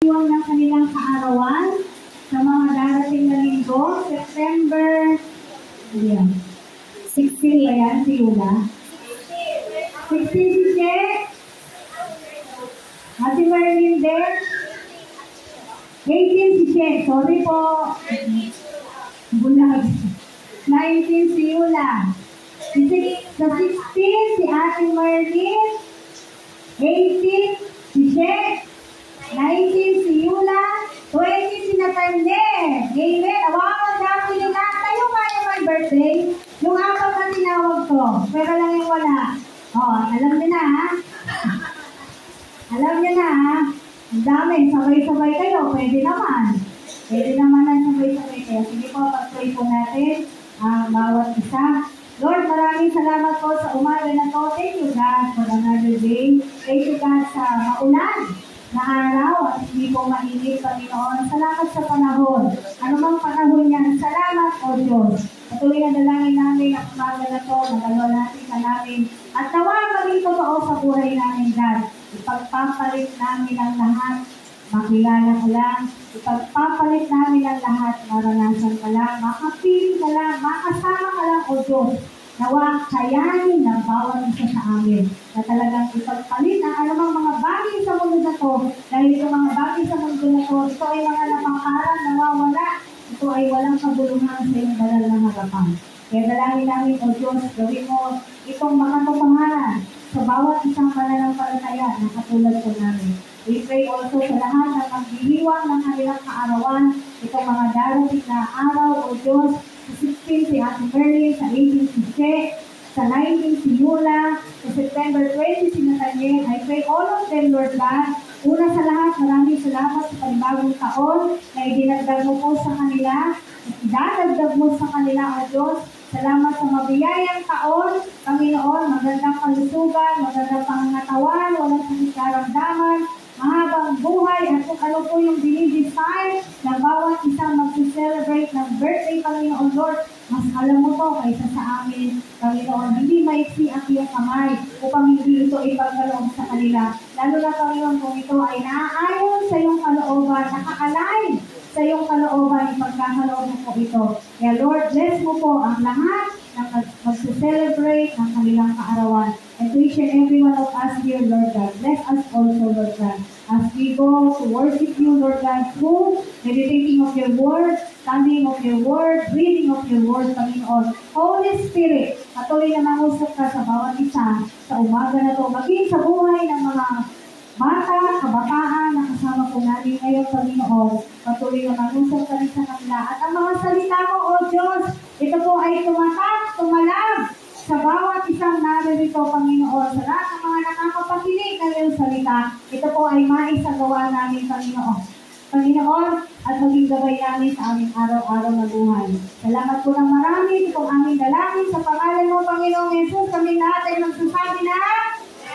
Iwan ng kanilang kaarawan sa mga darating na linggo, September 16 ba yan, si Yula? 16 si Che? Ate Marilyn din? 18 si Che, sorry po. Bulag. 19 si Yula. Sa 16 si Ate Marilyn. 18 si Che. 19 si Yula. 20 si Nathaniel. Amen. Wow, ang dami nila. Tayo nga yung my birthday. Yung apat na tinawag ko. Pero lang yung wala. Oh, alam niyo na ha. Alam niyo na ha. Ang dami. Sabay-sabay kayo. Pwede naman. Pwede naman ang sabay-sabay kayo. Sige po, pag-pray po natin ang bawat isa. Lord, maraming salamat po sa umaga na to. Thank you God for another day. Thank you God sa maulan na araw at hindi po mainit, Panginoon. Salamat sa panahon. Ano mang panahon yan, salamat o Diyos. Patuloy na dalangin namin ang umaga na to, nagalwalhati ka namin. At nawa maging totoo sa buhay namin, God. Ipagpapalit namin ang lahat, makilala ka lang. Ipagpapalit namin ang lahat, maranasan ka lang, makapiling ka lang, makasama ka lang o Diyos. Nawa kayanin ng bawat isa sa amin na talagang ipagpalit ang anumang mga bagay sa mundo na to. Dahil itong mga bagay sa mundo na to, ito ay mga napangkarang nawawala. Ito ay walang kabuluhan sa iyong banal na harapan. Kaya dalangin namin, O Diyos, gawin mo itong makatotohanan sa bawat isang pananampalataya na katulad po namin. We pray also sa lahat ng magdihiwang ng kanilang kaarawan, itong mga darating na araw, O Diyos, sa 16 si Ate Merlin, sa 18 si Che, sa 19 si Yula, sa September 20 si Nathaniel. I pray all of them, Lord God. Una sa lahat, maraming salamat sa panibagong taon na idinagdag mo po sa kanila, idadagdag mo sa kanila, O Diyos. Salamat sa mabiyayang taon, Panginoon, magandang kalusugan, magandang pangangatawan, walang sakit karamdaman, mahabang buhay, at kung ano po yung dinidesign ng bawat isang mag-celebrate ng birthday, Panginoon Lord, mas alam mo to kaysa sa amin, Panginoon. Hindi maiksi ang iyong kamay upang hindi ito ipagkaloob sa kanila. Lalo na, Panginoon, kung ito ay naaayon sa iyong kalooban, nakakalain sa iyong kalooban, ipagkakaloob mo po ito. Kaya Lord, bless mo po ang lahat ng mag-celebrate ng kanilang kaarawan. And to each and every one of us here, Lord God, bless us also, Lord God, as we go to worship you, Lord God, through meditating of your word, studying of your word, reading of your word, Panginoon. Holy Spirit, patuloy na mangusap ka sa bawat isa sa umaga na to, maging sa buhay ng mga bata, kabataan na kasama po namin ngayon, Panginoon. Patuloy na mangusap ka rin sa kanila. At ang mga salita mo, O Diyos, ito po ay tumatak, tumalab sa bawat isang narito, Panginoon. Sa lahat ng mga nakakapakinig ng iyong salita, ito po ay maisagawa namin, Panginoon. Panginoon, at maging gabay namin sa aming araw-araw na buhay. Salamat po ng marami. Itong aming dalangin sa pangalan mo, Panginoong Jesus. Kami lahat ay magsasabi na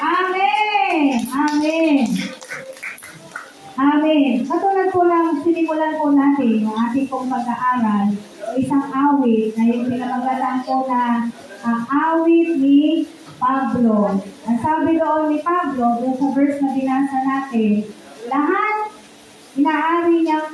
Amen! Amen! Amen! Katulad po ng sinimulan po natin ng ating pong pag-aaral o isang awit na yung pinamagalan po na awit ni Pablo. Ang sabi doon ni Pablo, doon sa verse na binasa natin, lahat inaari niyang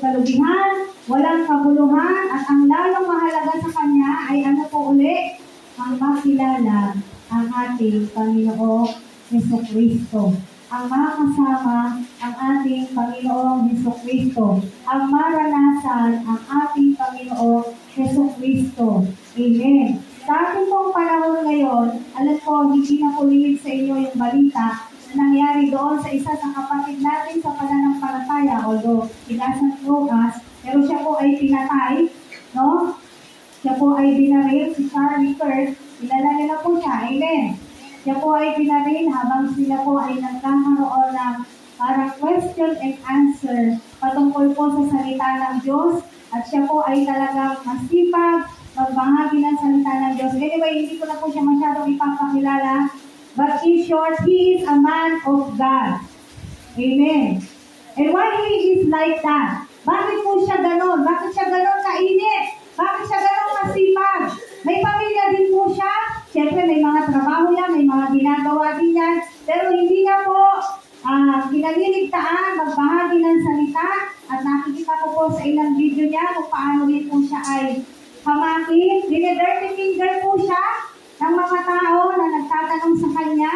kalubihan, walang kabuluhan, at ang lalong mahalaga sa kanya ay ano po uli? Ang makilala ang ating Panginoong Jesucristo. Ang makasama ang ating Panginoong Jesucristo. Ang maranasan ang ating Panginoong Jesucristo. Amen. Sa ating pong panahon ngayon, alam ko, hindi na pulilit sa inyo yung balita na nangyari doon sa isa sa kapatid natin sa pananampalataya, although he doesn't know us, pero siya po ay pinatay, no? Siya po ay binaril, si Charlie Kirk, kilala nila po siya, amen. Siya po ay binaril habang sila po ay nagkakaroon ng parang question and answer patungkol po sa salita ng Diyos, at siya po ay talagang masipag magbahagi ng salita ng Diyos. Anyway, hindi ko na po siya masyadong ipapakilala, but in short, he is a man of God. Amen. And why he is like that? Bakit po siya ganon? Bakit siya ganon kainit? Bakit siya ganon masipag? May pamilya din po siya. Siyempre, may mga trabaho yan, may mga ginagawa din yan. Pero hindi niya po kinaliligtaan, magbahagi ng salita, at nakikita ko po sa ilang video niya kung paano din po siya ay hamakin. Dine-dirty finger po siya ng mga tao na nagtatanong sa kanya,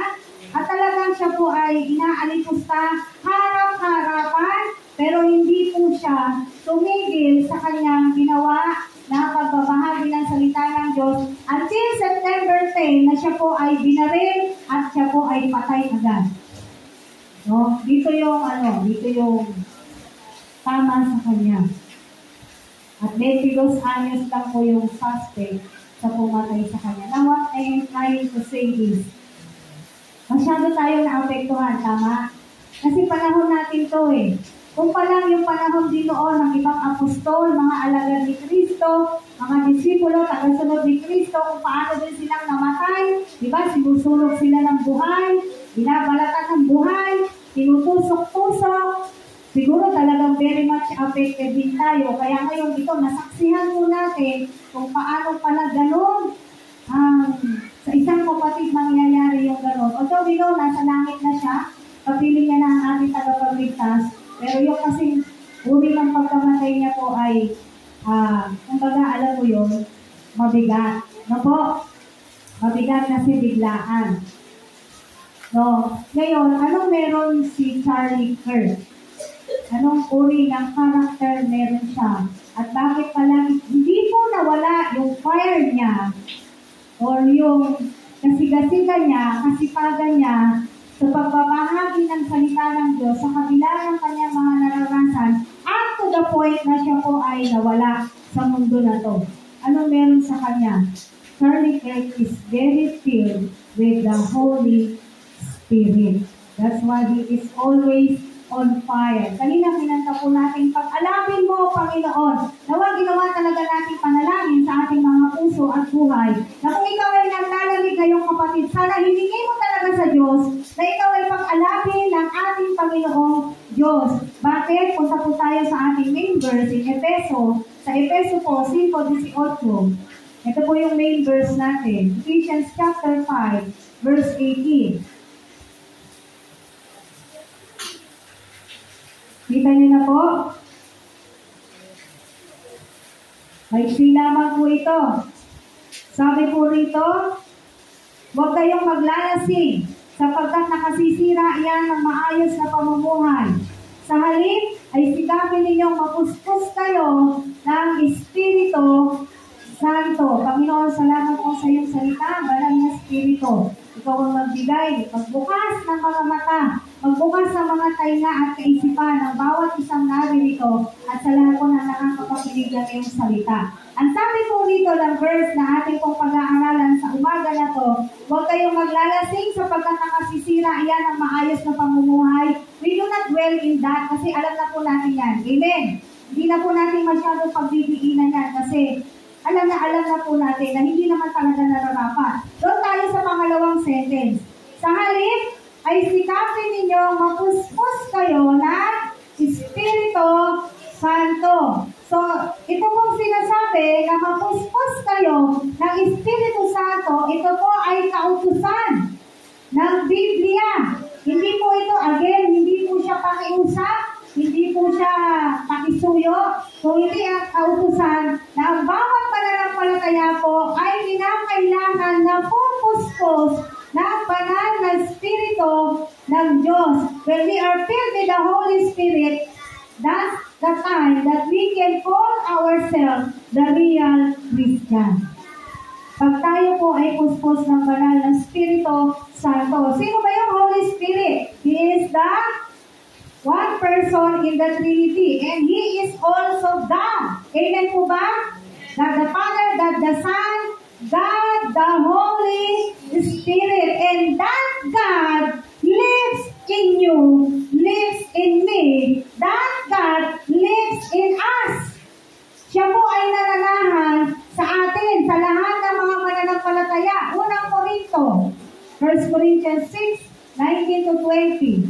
at talagang siya po ay inaalipusta harap-harapan, pero hindi po siya tumigil sa kanyang ginawa na pagbabahagi ng salita ng Diyos until September 10 na siya po ay binaril at siya po ay patay agad. No? Dito yung tama sa kanya. At 22 anyos lang po yung suspect sa pumatay sa kanya. Now what I am trying to say is, masyado tayo naapektuhan, tama? Kasi panahon natin to eh. Kung pa lang yung panahon din noon ng ibang apostol, mga alagad ni Kristo, mga disipulo, tagasunod ni Kristo, kung paano din silang namatay, di ba? Sinusulog sila ng buhay, binabalatan ng buhay, tinutusok-tusok. Siguro talagang very much affected din tayo. Kaya ngayon ito, nasaksihan po natin kung paano pala ganun sa isang kapatid mangyayari yung gano'n. Although we know, nasa langit na siya, kapiling niya na ang ating tagapagligtas, pero yung kasing uri ng pagkamatay niya po ay, kumbaga alam mo yun, mabigat. No po? Mabigat na si biglaan. No? Ngayon, anong meron si Charlie Kirk? Anong uri ng character meron siya? At bakit pala hindi po nawala yung fire niya or yung kasigasiga niya, kasipagan niya sa pagbabahagi ng salita ng Diyos sa kabila ng kanyang mga naranasan up to the point na siya po ay nawala sa mundo na to. Ano meron sa kanya? Charlie Kirk is very filled with the Holy Spirit. That's why he is always on fire. Kanina pinanta po natin, pag-alapin mo, Panginoon, nawa ginawa talaga natin panalangin sa ating mga puso at buhay, na kung ikaw ay naglalamig ngayong kapatid, sana hiningi mo talaga sa Diyos na ikaw ay pag-alapin ng ating Panginoong Diyos. Bakit? Punta po tayo sa ating main verse in Efeso. Sa Efeso po, 5:18. Ito po yung main verse natin. Ephesians chapter 5, verse 18. Kita niyo na po? Maiksi lamang po ito. Sabi po rito, huwag kayong maglalasing sapagkat nakasisira iyan ng maayos na pamumuhay. Sa halip ay sikapin ninyong mapuspos kayo ng Espiritu Santo. Panginoon, salamat po sa iyong salita, banal na Espiritu. Ikaw ang magbigay, magbukas ng mga mata, magbukas ng mga tainga at kaisipan ng bawat isang naririto at sa lahat po na nakakapakinig ng iyong salita. Ang sabi po rito ng verse na ating pong pag-aaralan sa umaga na to, huwag kayong maglalasing sapagkat nakasisira iyan ang maayos na pamumuhay. We do not dwell in that kasi alam na po natin yan. Amen. Hindi na po natin masyadong pagbibiginan yan kasi alam na po natin na hindi naman talaga nararapat. Doon tayo sa pangalawang sentence. Sa halip ay sikapin ninyo mapuspos kayo ng Espiritu Santo. So, ito pong sinasabi na mapuspos kayo ng Espiritu Santo, ito po ay kautusan ng Biblia. Hindi po ito, again, hindi po siya pakiusap, hindi po siya pakisuyo, kung hindi ang kautusan na ang bawat pananampalataya po ay kinakailangan na pupuspos ng banal na Espiritu ng Diyos. When we are filled with the Holy Spirit, that's the time that we can call ourselves the real Christian. Pag tayo po ay puspos ng banal na Espiritu Santo. Sino ba yung Holy Spirit? He is the one person in the Trinity, and He is also God. Amen po ba? God the Father, God the Son, God the Holy Spirit. And that God lives in you, lives in me. That God lives in us. Siya po ay nananahan sa atin, sa lahat ng mga mananampalataya. Unang Korinto, 1 Corinthians 6:19-20.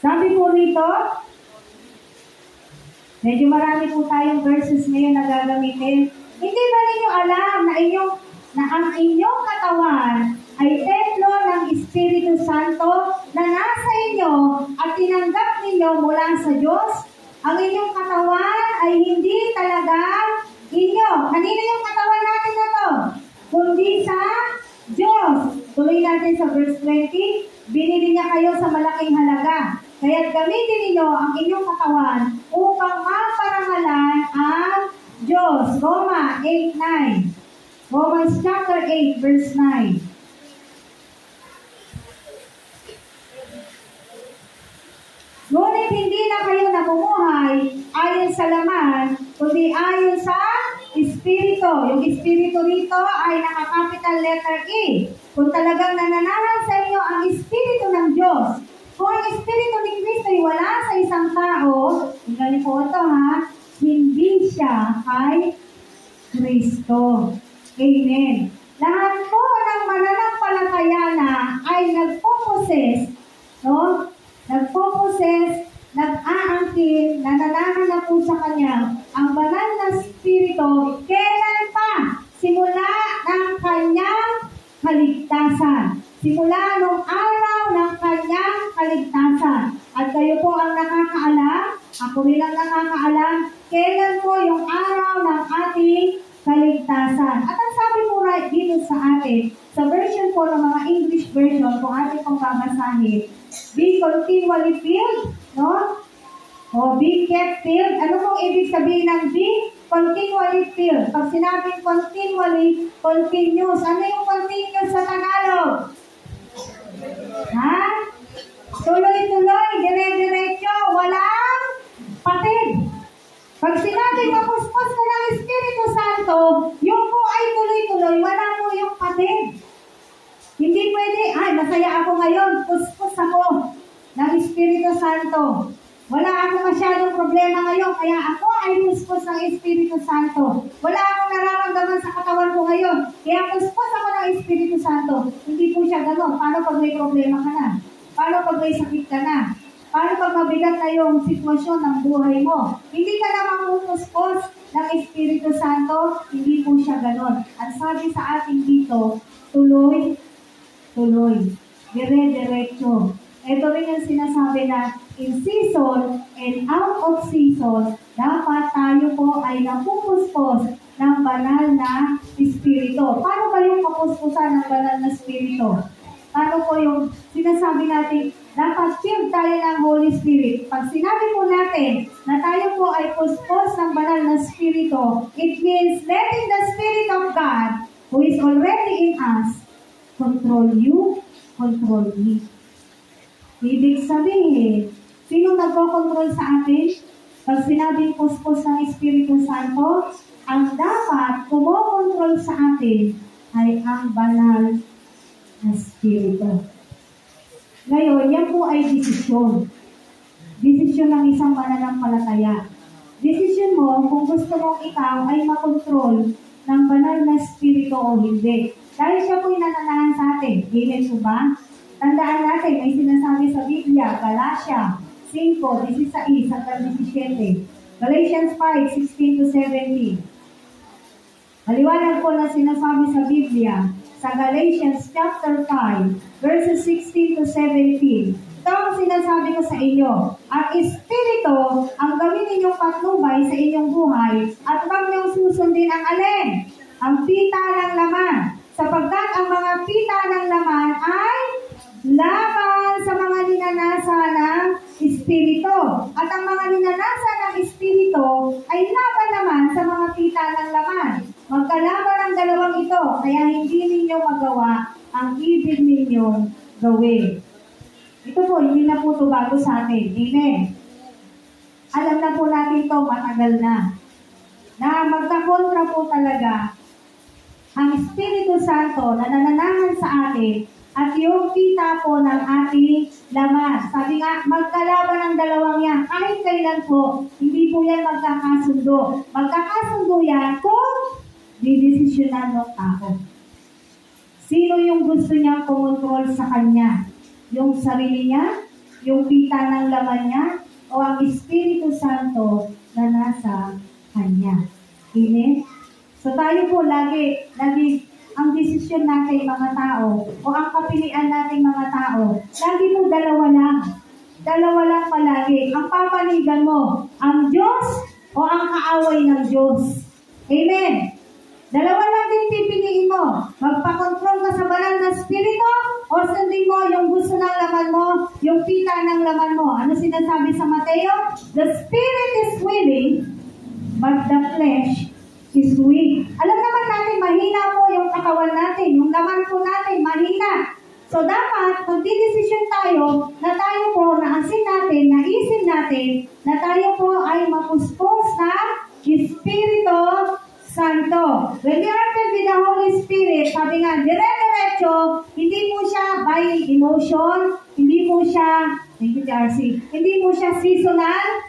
Sabi po rito, medyo marami po tayong verses ngayon na gagamitin. Hindi ba ninyo alam na ang inyong katawan ay templo ng ang Espiritu Santo na nasa inyo at tinanggap ninyo mula sa Diyos? Ang inyong katawan ay hindi talaga inyo. Kanino yung katawan natin na to? Kundi sa Diyos. Tuloy natin sa verse 20. Binili niya kayo sa malaking halaga. Kaya't gamitin ninyo ang inyong katawan upang maparangalan ang Diyos. Roma 8:9. Romans chapter 8, verse 9. Ngunit hindi na kayo namumuhay ayon sa laman, kundi ayon sa Espiritu. Yung Espiritu rito ay naka-capital letter E. Kung talagang nananahan sa inyo ang Espiritu ng Diyos, kung ang Espiritu ni Kristo ay wala sa isang tao, tingnan po ito ha, hindi siya kay Kristo. Amen. Lahat po ng mananampalataya na ay nagpo-possess, no? Nagpo-possess, nag-aangkin, nananahan na po sa Kanya ang banal na Espiritu, kailan pa? Simula ng Kanyang kaligtasan. Simula nung araw ng Kanyang kaligtasan. At kayo po ang nakakaalam, ako rin ang nakakaalam, kailan po yung araw ng ating kaligtasan. At ang sabi po right dito sa atin, sa version po ng mga English version, kung atin pong babasahin, be continually filled, no? O be kept filled. Ano pong ibig sabihin ng be continually filled? Pag sinabing continually, continuous. Ano yung continuous sa Tagalog? Ha? Tuloy-tuloy, dire-diretso, walang patid. Pag sinabing mapuspos ka ng Espiritu Santo, yung po ay tuloy-tuloy, wala po yung patid. Hindi pwede, ay, masaya ako ngayon, puspos ako ng Espiritu Santo. Wala akong masyadong problema ngayon, kaya ako ay puspos ng Espiritu Santo. Wala akong nararamdaman sa katawan ko ngayon, kaya puspos ako ng Espiritu Santo. Hindi po siya gano'n. Paano pag may problema ka na? Paano pag may sakit ka na? Paano pag mabigat na yung sitwasyon ng buhay mo? Hindi ka na mapupuspos ng Espiritu Santo, hindi po siya ganon. Ang sabi sa atin dito, tuloy, dire-diretso. Ito rin yung sinasabi na in season and out of season, dapat tayo po ay napupuspos ng banal na Espiritu. Paano ba yung kapuspusan ng banal na Espiritu? Paano po yung sinasabi natin, dapat filled tayo ng Holy Spirit. Pag sinabi po natin na tayo po ay puspos ng banal na Espiritu, it means letting the Spirit of God, who is already in us, control you, control me. Ibig sabihin, sino nagko-control sa atin? Pag sinabing puspos ng Espiritu Santo, ang dapat kumokontrol sa atin ay ang banal na Espiritu. Ngayon, yan po ay desisyon. Desisyon ng isang mananampalataya. Desisyon mo kung gusto mong ikaw ay makontrol ng banal na Espiritu o hindi. Dahil siya po nananahan sa atin. Amen po ba? Tandaan natin, may sinasabi sa Biblia, Galatia 5:16-17. Galatians 5:16-17. Maliwanag po na sinasabi sa Biblia, sa Galatians chapter 5, verses 16-17. Ito ang sinasabi ko sa inyo, ang Espiritu ang gawin ninyong patnubay sa inyong buhay at huwag niyong susundin ang alin? Ang pita ng laman. Sapagkat ang mga pita ng laman ay laban sa mga ninanasa ng Espiritu. At ang mga ninanasa ng Espiritu ay laban naman sa mga pita ng laman. Magkalaban ang dalawang ito, kaya hindi ninyo magawa ang ibig ninyong gawin. Ito po, hindi na po ito bago sa atin. Amen. Alam na po natin ito, matagal na. Na magkakontra po talaga ang Espiritu Santo na nananahan sa atin at yung kita po ng ating laman. Sabi nga, magkalaban ang dalawang yan. Kahit kailan po, hindi po yan magkakasundo. Magkakasundo yan kung didesisyonan ng tao. Sino yung gusto niyang kumontrol sa kanya? Yung sarili niya? Yung kita ng laman niya? O ang Espiritu Santo na nasa kanya? Amen? So tayo po lagi ang desisyon natin mga tao o ang kapilian natin mga tao, lagi mo dalawa lang. Dalawa lang palagi. Ang papanigan mo, ang Diyos o ang kaaway ng Diyos. Amen. Dalawa lang din pipiliin mo. Magpakontrol ka sa banal na spirito o sundin mo yung gusto ng laman mo, yung pita ng laman mo. Ano sinasabi sa Mateo? The spirit is willing, but the flesh is weak. Alam naman natin, mahina po yung katawan natin, yung laman po natin, mahina. So dapat, magdidesisyon tayo na tayo po, naasin natin, naisip natin, na tayo po ay mapuspos na Espiritu Santo. When we are filled with the Holy Spirit, sabi nga, dire-diretso, hindi mo siya by emotion, hindi mo siya, thank you, RC, hindi mo siya seasonal.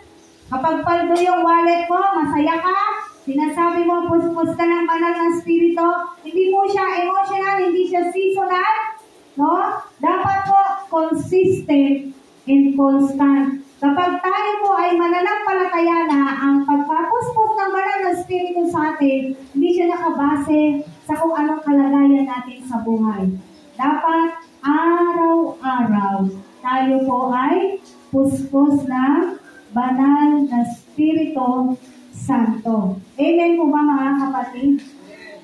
Kapag paldo yung wallet mo, masaya ka, sinasabi mo, puspos ka ng banal ng Espiritu, hindi mo siya emotional, hindi siya seasonal, no? Dapat po consistent and constant. Kapag tayo po ay mananampalataya na ang pagpapuspos ng banal na Espiritu sa atin, hindi siya nakabase sa kung anong kalagayan natin sa buhay. Dapat araw-araw tayo po ay puspos ng banal na Espiritu Santo. Amen po ba mga kapatid?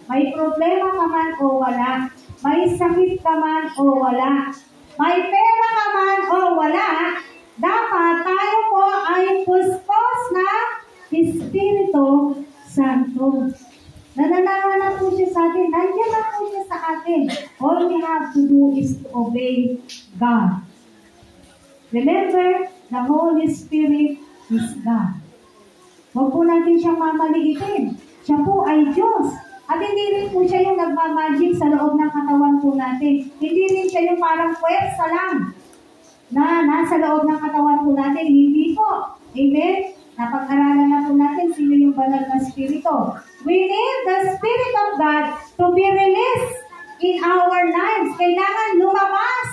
May problema ka man o wala, may sakit ka man o wala, may pera ka man o wala, dapat tayo po ay puspos na Espiritu Santo. Nananawa na po siya sa atin. Nandiyan na po siya sa atin. All we have to do is to obey God. Remember, the Holy Spirit is God. Huwag po natin siyang mamaliitin. Siya po ay Diyos. At hindi rin po siya yung nagmamagic sa loob ng katawan po natin. Hindi rin siya yung parang puwersa lang na nasa loob ng katawan po natin. Hindi po. Amen? Napag-aralan na po natin sino yung banal na Espiritu. We need the Spirit of God to be released in our lives. Kailangan lumabas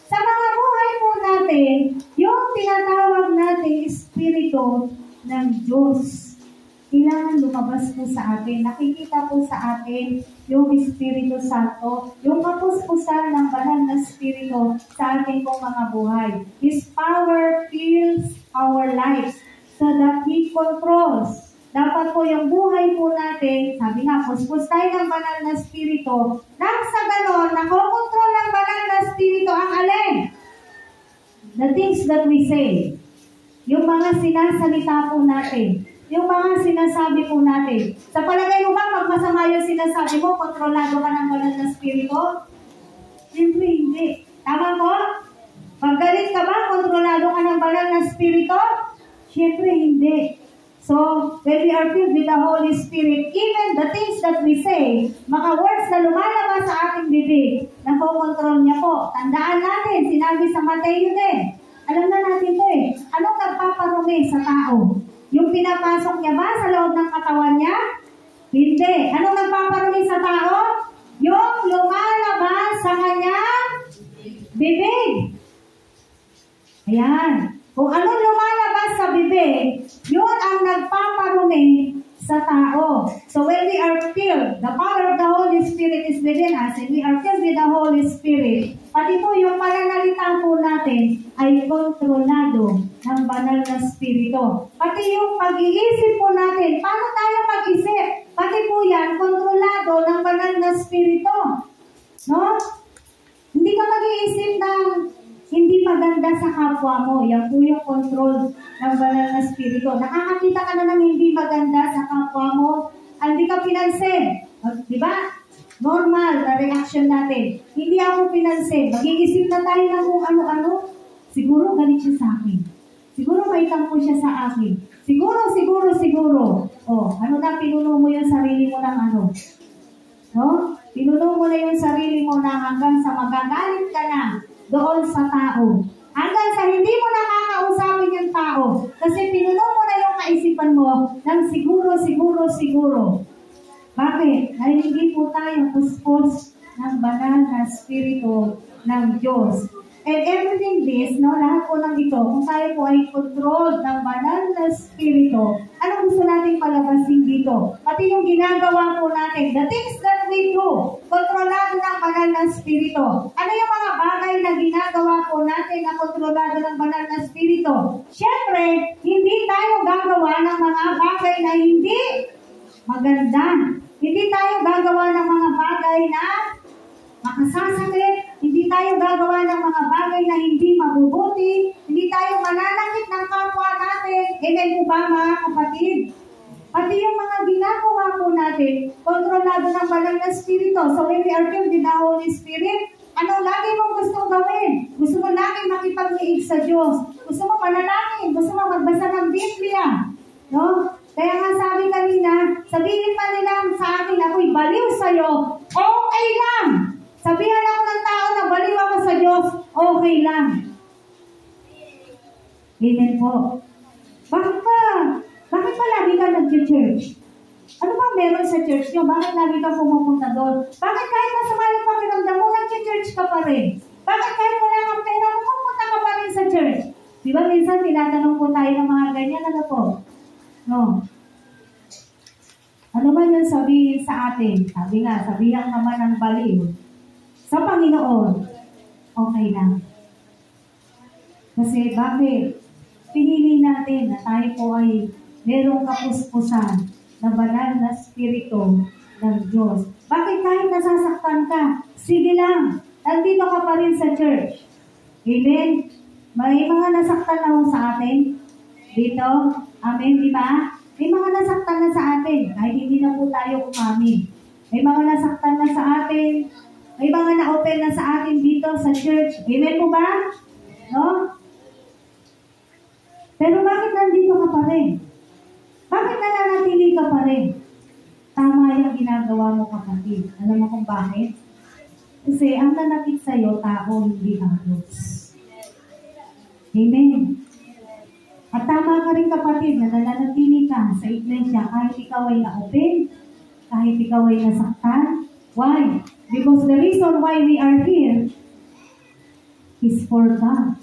sa mga buhay po natin yung tinatawag natin Espiritu ng Diyos. Kailangan lumabas po sa atin. Nakikita po sa atin yung Espiritu Santo, yung kapuspusan ng banal na Espiritu sa ating pong mga buhay. His power fills our lives so that He controls. Dapat po yung buhay po natin, sabi nga, puspos tayo ng banal na Espiritu. Nang sa ganon, nakokontrol ng banal na Espiritu ang alin? The things that we say. Yung mga sinasalita po natin. Yung mga sinasabi po natin. Sa palagay mo ba, pag masama yung sinasabi mo, kontrolado ka ng banal na Espiritu? Siyempre hindi. Tama po? Pag galit ka ba, kontrolado ka ng banal na Espiritu? Siyempre hindi. So, when we are filled with the Holy Spirit, even the things that we say, mga words na lumalabas sa ating bibig, nakokontrol niya po. Tandaan natin, sinabi sa Mateo din. Alam na natin ito eh. Anong nagpaparumi sa tao? Yung pinapasok niya ba sa loob ng katawan niya? Hindi. Anong nagpaparumi sa tao? Yung lumalabas sa kanyang bibig. Ayan. Kung anong lumalabas sa bibig, yun ang nagpaparumi sa tao. So when we are filled, the power of the Holy Spirit is within us, and we are filled with the Holy Spirit, pati po yung pananalita po natin ay kontrolado ng banal na Espiritu. Pati yung pag-iisip po natin, paano tayo mag-isip? Pati po yan, kontrolado ng banal na Espiritu. No? Hindi ka mag-iisip ng hindi maganda sa kapwa mo. Yan po yung control ng banal na Espiritu. Nakakakita ka na ng hindi maganda sa kapwa mo, hindi ka pinansin. Di ba? Normal na reaction natin. Hindi ako pinansin. Mag-iisip na tayo ng kung ano-ano. Siguro galit siya sa akin. Siguro may tampo siya sa akin. Siguro. Oh, ano na, pinuno mo yung sarili mo ng ano? No? Pinuno mo na yung sarili mo na hanggang sa magagalit ka na doon sa tao. Hanggang sa hindi mo nakakausapin yung tao. Kasi pinuno mo na yung kaisipan mo ng siguro. Bakit? Dahil hindi po tayo puspos ng banal na Espiritu ng Diyos. And everything this, no, lahat po ng ito, kung tayo po ay controlled ng banal na spirito, ano gusto nating palabasin dito? Pati yung ginagawa po natin, the things that we do, kontrolado ng banal na spirito. Ano yung mga bagay na ginagawa po natin na kontrolado ng banal na spirito? Siyempre, hindi tayo gagawa ng mga bagay na hindi maganda. Hindi tayo gagawa ng mga bagay na makasasakit. Hindi tayo gagawa ng mga bagay na hindi mabubuti. Hindi tayo mananakit ng kapwa natin. Amen po ba, mga kapatid? Pati yung mga ginagawa po natin, kontrolado ng banal na spirito. So when we are filled with the Holy Spirit, ano lagi mong gustong gawin? Gusto mo lagi makipag-iig sa Diyos. Gusto mo manalangin. Gusto mo magbasa ng Biblia. No? Kaya nga sabi kanina, sabihin man nila sa akin, ako'y baliw sa'yo, okay lang. Sabihan ako ng tao na baliw ako sa Diyos, okay lang. Amen po. Bakit ba lagi ka nag-church? Ano ba meron sa church nyo? Bakit lagi ka pumupunta doon? Bakit kahit masama yung pakiramdam mo, nag-church ka pa rin? Bakit kahit wala kang pera, pumunta ka pa rin sa church? Di ba minsan tinatanong po tayo ng mga ganyan, ano po? No. Ano man yung sabihin sa atin? Sabi nga, sabihan naman ng baliw. Sa Panginoon, okay lang. Kasi bakit? Pinili natin na tayo po ay merong kapuspusan na banal na spirito ng Diyos. Bakit kahit nasasaktan ka? Sige lang. Nandito ka pa rin sa church. Amen? May mga nasaktan na sa atin. Dito. Amen, di ba? May mga nasaktan na sa atin. Kahit hindi na po tayo umamin. May mga nasaktan na sa atin. May mga na-open na sa atin dito sa church. Amen po ba? No? Pero bakit nandito ka pa rin? Bakit nananatili ka pa rin? Tama yung ginagawa mo, kapatid. Alam mo kung bakit? Kasi ang nanakit sa'yo, tao, hindi ang Diyos. Amen. At tama ka rin, kapatid, na nananatili ka sa iglesia kahit ikaw ay na-open, kahit ikaw ay nasaktan. Why? Because the reason why we are here is for God.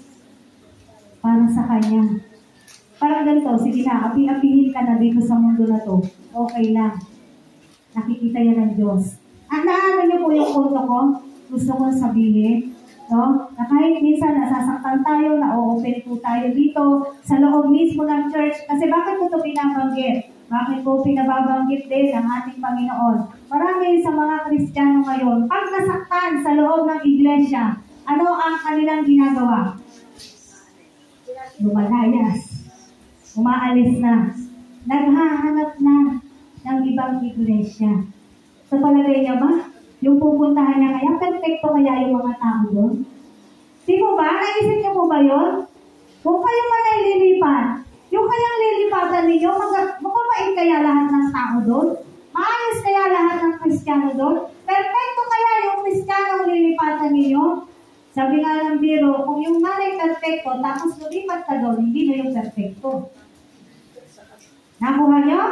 Para sa Kanya. Parang ganito, sige na, api-apihin ka na dito sa mundo na to. Okay lang. Nakikita yan ng Diyos. At naalala niyo po yung punto ko? Gusto ko sabihin, no? Na kahit minsan nasasaktan tayo, na-open po tayo dito sa loob mismo ng church. Kasi bakit ko ito binabanggit? Bakit po pinababanggit din ng ating Panginoon? Marami sa mga Kristiyano ngayon, pag nasaktan sa loob ng iglesia, ano ang kanilang ginagawa? Lumalayas. Umaalis na. Naghahanap na ng ibang iglesia. Sa palagay niya ba? Yung pupuntahan niya kaya, perfecto kaya yung mga tao doon? Di mo ba? Naisip niyo mo ba yun? Kung kayo man ay lilipat, yung kayang lilipatan ninyo, mapapait kaya lahat ng tao doon? Maayos kaya lahat ng Kristiyano doon? Perfecto kaya yung Kristiyano lilipatan ninyo? Sabi nga ng biro, kung yung man ay perfecto, tapos lumipat ka doon, hindi na yung perfecto. Nakuha niyo?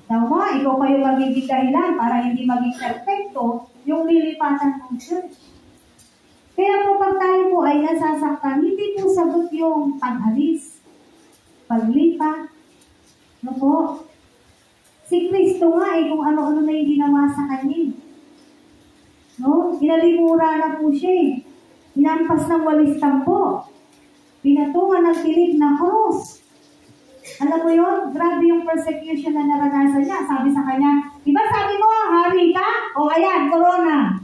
Tama, ikaw pa yung magiging dahilan para hindi maging perfecto yung lilipatan ng church. Kaya po pag tayo po ay nasasaktan, hindi po sagot yung pag-alis, paglipat. No po? Si Kristo nga kung ano-ano na yung ginawa sa kanya. No? Inalimura na po siya. Inampas ng walis tampo. Pinatungan ng tinig na cross. Alam mo yun? Grabe yung persecution na naranasan niya. Sabi sa kanya, di ba sabi mo, hari ka? O ayan, corona.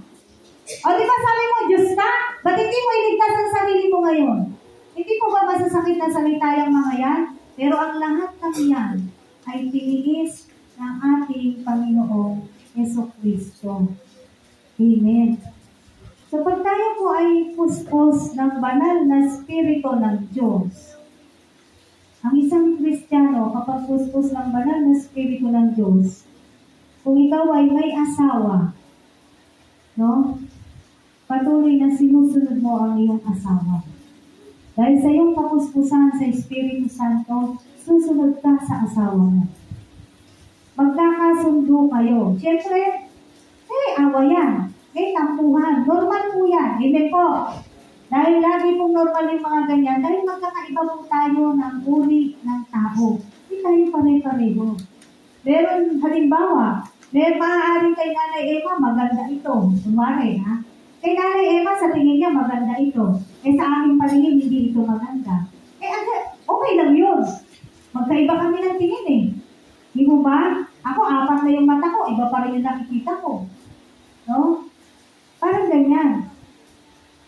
O di ba sabi mo, Diyos ka? Ba't hindi mo iligtas ang sarili mo ngayon? Hindi po ba masasakit na salita yung mga yan? Pero ang lahat ng yan ay tiniis ng ating Panginoong Jesucristo. Amen. So pag tayo po ay puspos ng banal na spirito ng Diyos, ang isang Kristiyano, kapag puspos ng banal na spirito ng Diyos, kung ikaw ay may asawa, no? Patuloy na sinusunod mo ang iyong asawa. Dahil sa iyong kapuspusan sa Espiritu Santo, susunod ka sa asawa mo. Magkakasundo kayo. Siyempre, awa yan. Tampuhan. Normal po yan. Amen po. Dahil lagi pong normal yung mga ganyan, dahil magkakaiba po tayo ng uri ng tao. Hindi tayo pare-pareho. Meron, halimbawa, may maaaring kay Nanay Emma, maganda ito. Kumari, ha? Kay Nanay Emma, sa tingin niya, maganda ito. Sa aking paningin, hindi ito maganda. Okay lang yun. Magkaiba kami ng tingin eh. Di mo ba? Ako, 4 na yung mata ko, iba pa rin yung nakikita ko. No? Parang ganyan.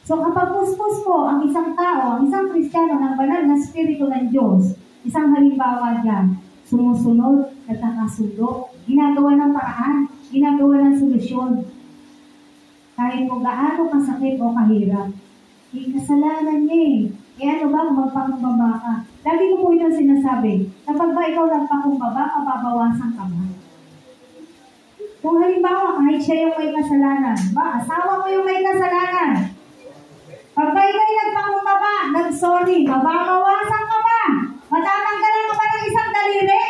So kapag puspos po ang isang tao, ang isang Kristiyano ng banal na Espiritu ng Diyos, isang halimbawa dyan, sumusunod, nagkakasundo, ginagawa ng paraan, ginagawa ng solusyon. Kahit kung gaano kasakit o kahirap, kasalanan niya eh. Ano ba kung magpakumbaba ka? Lagi ko po ito sinasabi, kapag ba ikaw nagpakumbaba, mababawasan ka ba? Kung halimbawa, kahit siya yung may kasalanan, asawa mo yung may kasalanan, pag ba ikaw'y nagpakumbaba, nag-sorry, mababawasan ka ba? Matatanggalan ka ba ng isang daliri?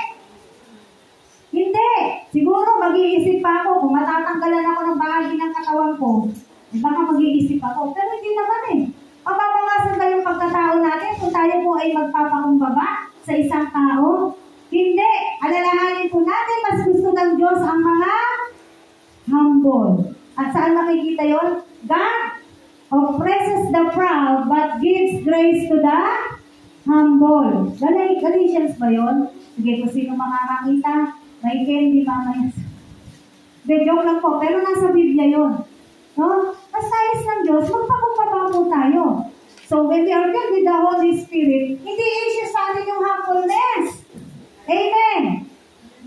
Hindi. Siguro mag-iisip pa ako kung matatanggalan ako ng bahagi ng katawan ko. Baka mag-iisip ako. Pero hindi naman eh. Mababawasan ba yung pagkatao natin kung tayo po ay magpapakumbaba sa isang tao? Hindi. Alalahanin po natin, mas gusto ng Diyos ang mga humble. At saan makikita yon? God oppresses the proud but gives grace to the humble. Galatians ba yun? Sige, kung sino makakakita, may candy mamaya. De, joke lang po, pero nasa Biblia yun. No? Mas nais ng Diyos, magpakumbaba po tayo. So, when we are filled with the Holy Spirit, hindi issue sa atin yung humbleness. Amen!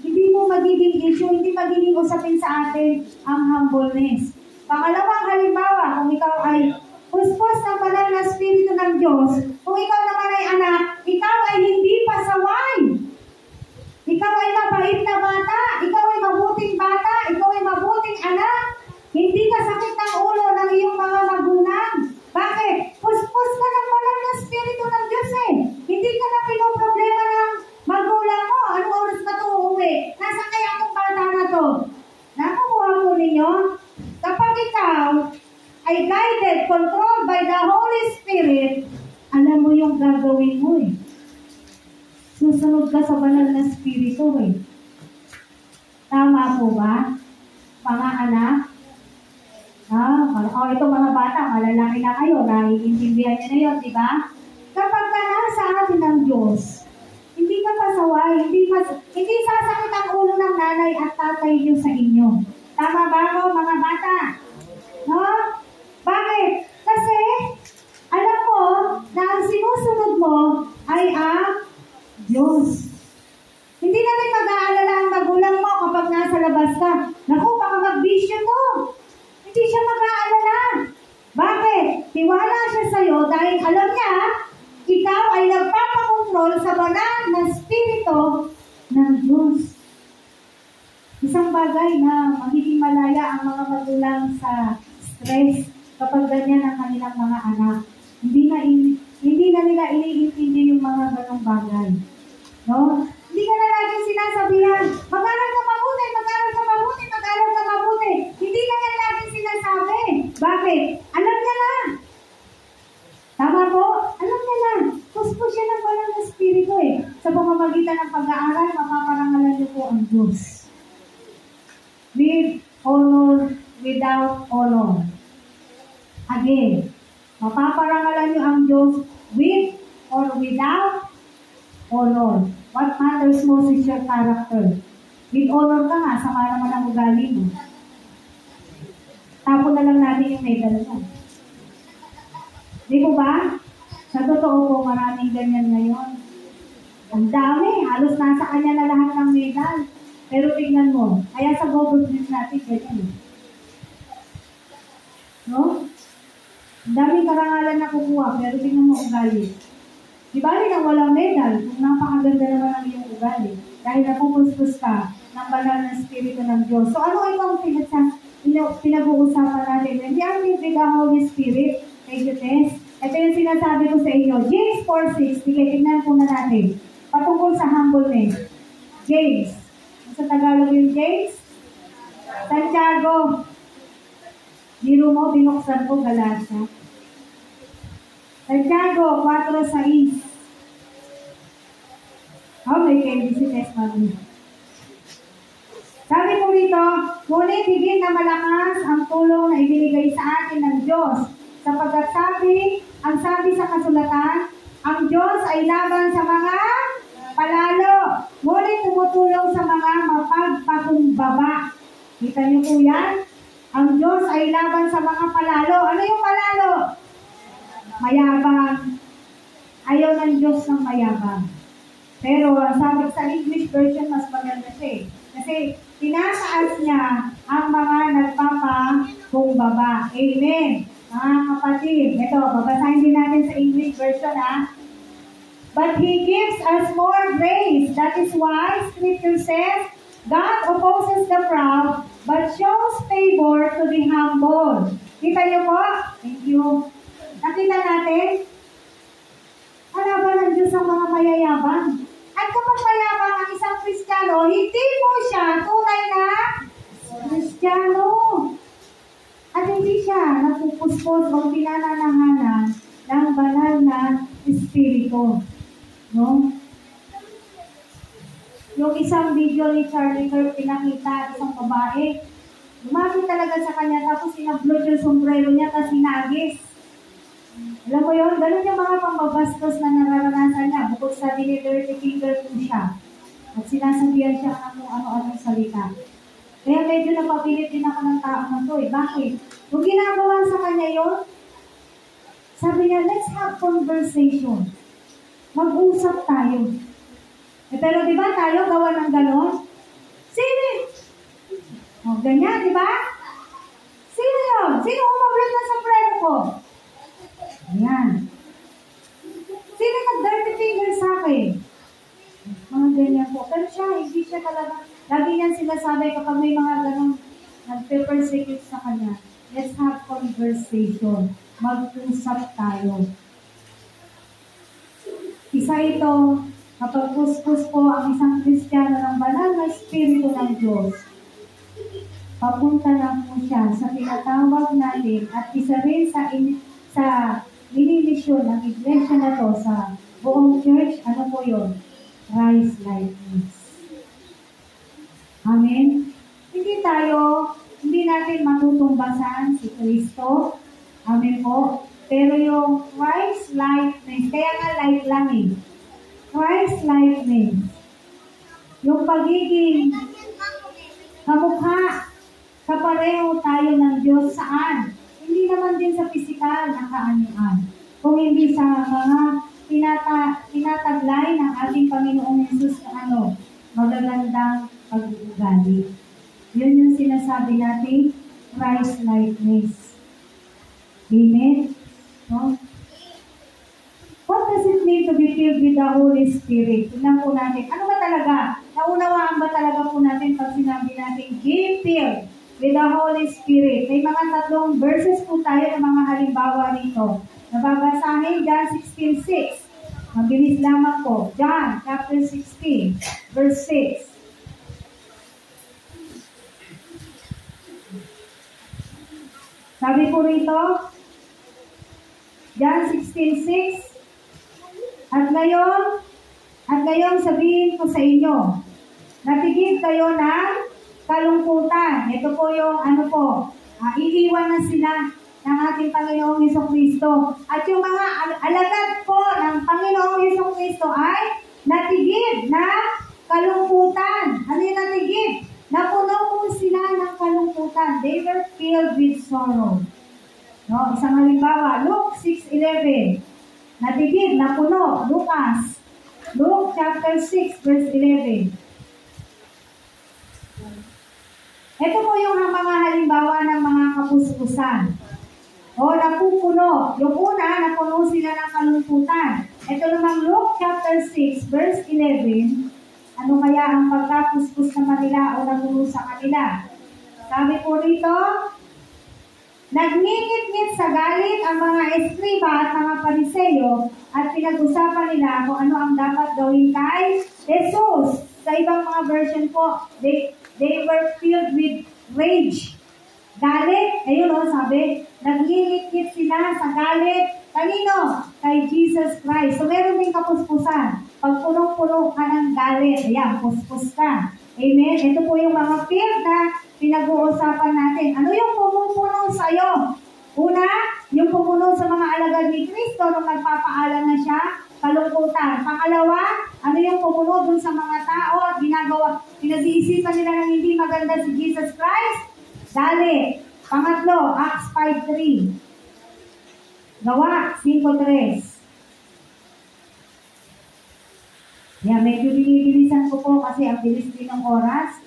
Hindi mo magiging issue, hindi magiging usapin sa atin ang humbleness. Pangalawang halimbawa, kung ikaw ay puspos ng banal na Espiritu ng Diyos, kung ikaw naman ay anak, ikaw ay hindi pasaway. Ikaw ay mabait na bata, ikaw ay mabuting bata, ikaw ay mabuting anak. Hindi ka sakit ng ulo ng iyong mga magulang. Bakit? Puspos ka ng banal na Espiritu ng Diyos eh. Hindi ka na pinoproblema ng magulang mo. Anong oras ba ito uuwi? Nasaan kaya itong bata na to? Nakukuha po ninyo? Kapag ikaw ay guided, controlled by the Holy Spirit, alam mo yung gagawin mo eh. Susunod ka sa banal na Espiritu eh. Tama po ba? Mga anak? Ito mga bata, malalaki na kayo, naiintindihan niyo na yun, di ba? Kapag ka nasa atin ng Diyos, hindi ka pasaway, hindi sasakit ang ulo ng nanay at tatay niyo sa inyo. Tama ba ako, mga bata? No? Bakit? Kasi, alam mo, na ang sinusunod mo ay ang Diyos. Hindi na rin mag-aalala ang magulang mo kapag nasa labas ka. Naku, baka mag-bisyo to. Hindi siya mag-aalala. Bakit? Tiwala siya sa'yo dahil alam niya, ikaw ay nagpapakontrol sa banal na Espiritu ng Diyos. Isang bagay na magiging malaya ang mga magulang sa stress kapag ganyan ang kanilang mga anak. Hindi na nila iniintindi yung mga ganong bagay. No? Hindi ka na laging sinasabihan, mag-aral ka mabuti, mag-aral ka mabuti, mag-aral ka mabuti. Hindi na yan laging sinasabi. Bakit? Alam niya na. Tama po? Alam niya na. Puspos siya ng banal na Espiritu eh. Sa pamamagitan ng pag-aaral, mapaparangalan niyo po ang Diyos. With honor, without honor. Again, mapaparangalan niyo ang Diyos with or without honor. What matters most is your character. With honor ka nga, sama naman ang ugali mo. Tapon na lang natin yung medal mo. Di ko ba? Sa totoo po, maraming ganyan ngayon. Ang dami, halos nasa kanya na lahat ng medal. Pero tignan mo, kaya sa Google News natin, ganyan. No? Ang daming karangalan na kukuha, pero tignan mo ugali. Di ba rin ang walang medal, kung napakaganda naman ang iyong ugali. Dahil napupuspos ka ng banal na Espiritu ng Diyos. So ano itong pinag-uusapan natin? When we are with the Holy Spirit, thank you, Tess. Ito yung sinasabi ko sa inyo. James 4:6. Sige, tignan po na natin. Patungkol sa humbleness. James. Sa Tagalog yung James? Santiago. Biro mo, binuksan ko, Galatia. Santiago 4:6. Oh, may candy si Tesmami. Sabi ko rito, ngunit higit na malakas ang tulong na ibinigay sa atin ng Diyos. Sapagkat ang sabi sa kasulatan, ang Diyos ay laban sa mga palalo, ngunit tumutulong sa mga mapagpakumbaba. Kita niyo po yan? Ang Diyos ay laban sa mga palalo. Ano yung palalo? Mayabang. Ayaw ng Diyos ng mayabang. Pero sabi sa English version, mas maganda siya. Kasi tinataas niya ang mga nagpapakumbaba. Amen. Mga kapatid, ito, babasahin din natin sa English version, ha? But He gives us more grace. That is why Scripture says, God opposes the proud, but shows favor to the humble. Kita niyo po? Thank you. Nakita natin? Halaban ng Diyos ang mga mayayabang. At kapag mayabang ang isang Kristiyano, hindi po siya tunay na Kristiyano. At hindi siya napupuspos o pinananahanan ng banal na Espiritu. No? Yung isang video ni Charlie Kirk, pinakita isang babae. Lumapit talaga sa kanya, tapos inablot yung sombrero niya, tapos sinagis. Alam mo yun, ganun yung mga pambabastos na nararanasan niya. Bukod sa dirty finger po siya. At sinasabihan siya ng kung ano-anong salita. Kaya medyo napapilit din ako ng tao na to eh. Bakit? Kung ginagawa sa kanya yun, sabi niya, let's have conversation. Mag-usap tayo. Eh, pero di ba tayo gawa ng ganon? Sino? O, ganyan, di ba? Sino yun? Sino umablot na sa friend ko? Ayan. Sino nag-dirty finger sa akin? Mga ganyan po. Pero siya, hindi siya talaga. Lagi niyan sinasabi kapag may mga ganong nag-persecute sa kanya. Let's have conversation. Mag-usap tayo. Isa ito, kapag puspos po ang isang Kristiyano ng banal na Espiritu ng Diyos, papunta lang po siya sa tinatawag natin at isa rin sa minimisyon ng iglesia na to sa buong church, ano po yun? Christ likeness. Amen? Hindi natin matutumbasan si Kristo. Amen po. Pero yung Christ likeness, kaya nga like lang eh. Christ likeness. Yung pagiging kamukha, kapareho tayo ng Diyos saan? Hindi naman din sa pisikal na kaanian. Kung hindi sa mga tinataglay ng ating Panginoong Yesus na magagandang pag-uugali. Yun yung sinasabi natin, Christ likeness. Amen? No? What does it mean to be filled with the Holy Spirit? Tingnan po natin. Ano ba talaga? Naunawaan ba talaga po natin pag sinabi natin, be filled with the Holy Spirit? May mga 3 verses po tayo ng mga halimbawa nito. Nababasahin, John 16:6. Mabilis lamang po. John chapter 16, verse 6. Sabi po rito, John 16:6, At ngayon sabihin ko sa inyo, natigil kayo ng kalungkutan. Ito po yung iiwan na sila ng ating Panginoong Jesucristo. At yung mga alagad po ng Panginoong Jesucristo ay natigil na kalungkutan. Ano yung natigil? Napuno po sila ng kalungkutan. They were filled with sorrow. No, isang halimbawa, Luke 6:11. Natigil, napuno. Luke chapter 6, verse 11. Ito po yung mga halimbawa ng mga kapuspusan. O napupuno. Yung una, napuno sila ng kalungkutan. Ito namang Luke chapter 6, verse 11. Ano kaya ang pagkapuspos sa kanila o napuno sa kanila? Sabi po rito, nagngingit-ngit sa galit ang mga eskriba at mga pariseyo at pinag-usapan nila kung ano ang dapat gawin kay Jesus. Sa ibang mga version po, they were filled with rage. Galit, ayun o, sabi, nag-ilit-lit sila sa galit. Kanino? Kay Jesus Christ. So, meron din kapuspusan. Pag punong-puno ka ng galit, ayan, puspos ka. Amen? Ito po yung mga field na pinag-uusapan natin. Ano yung pumupuno sa'yo? Una, yung pumuno sa mga alagad ni Kristo nung nagpapaalam na siya, kalungkutan. Pangalawa, ano yung pumuno dun sa mga tao at ginagawa, pinag-iisipan nila ng hindi maganda si Jesus Christ? Galit. Pangatlo, Acts 5:3. Gawa 5:3. Yan, medyo binibilisan ko po kasi ang bilis din ng oras.